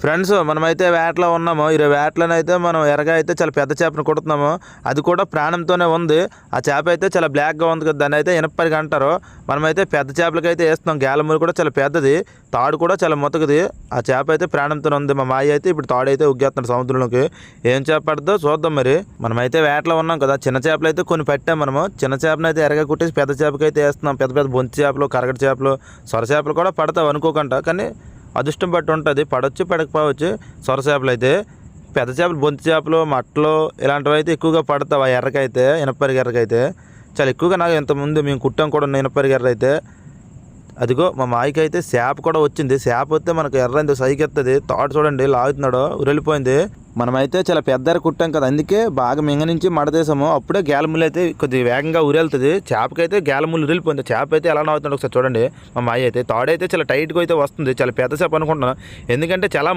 Friends మనమైతే వేటలో ఉన్నాము. ఈ వేటలోనైతే మనం ఎరగా అయితే చాలా పెద్ద చేపను కొడుతున్నాము. అది కూడా ప్రాణంతోనే ఉంది. ఆ చేప అయితే చాలా బ్లాక్గా ఉంది కదా, దాన్ని అయితే ఇనపరిగా అంటారు. మనమైతే పెద్ద చేపలకైతే వేస్తున్నాం. గేలమూరి కూడా చాలా పెద్దది, తాడు కూడా చాలా మొతకది. ఆ చేప అయితే ప్రాణంతోనే ఉంది. మా మాయ అయితే ఇప్పుడు తాడు అయితే ఉగ్గేస్తున్నాడు సముద్రంలోకి. ఏం చేప పడుతుందో చూద్దాం. మరి మనమైతే వేటలో ఉన్నాం కదా, చిన్న చేపలు అయితే కొన్ని పెట్టాం. మనము చిన్న చేపను అయితే ఎరగా కుట్టేసి పెద్ద చేపకైతే వేస్తున్నాం. పెద్ద పెద్ద బొంచి చేపలు, కరగటి చేపలు, సొర చేపలు కూడా పడతావు అనుకోకుండా, కానీ అదృష్టం బట్టి ఉంటుంది. పడవచ్చు పడకపోవచ్చు. సొర చేపలు అయితే, పెద్ద చేపలు బొంతి చేపలు, మట్టలు ఇలాంటివి అయితే ఎక్కువగా పడతావు. ఆ ఎర్రకైతే, ఇనపరిగి ఎర్రకైతే చాలా ఎక్కువగా. నాకు ఇంతకుముందు మేము కుట్టాం కూడా ఇనపరిగి ఎర్ర అయితే. అదిగో మా మాయకి అయితే చేప కూడా వచ్చింది. చేప వస్తే మనకు ఎర్ర సైకెత్తది. తాడు చూడండి లాగుతున్నాడు, ఉరిలిపోయింది. మనమైతే చాలా పెద్ద ఎర్ర కుట్టాం కదా, అందుకే బాగా మింగ నుంచి మడదేశాము. అప్పుడే గేలములు అయితే కొద్దిగా వేగంగా ఉరేలుతుంది. చేపకైతే గేలములు ఉరిలిపోయింది. చేప అయితే ఎలా నవ్వుతుందో ఒకసారి చూడండి. మా మాయ అయితే తాడైతే చాలా టైట్గా అయితే వస్తుంది. చాలా పెద్ద చేప అనుకుంటున్నాను, ఎందుకంటే చాలా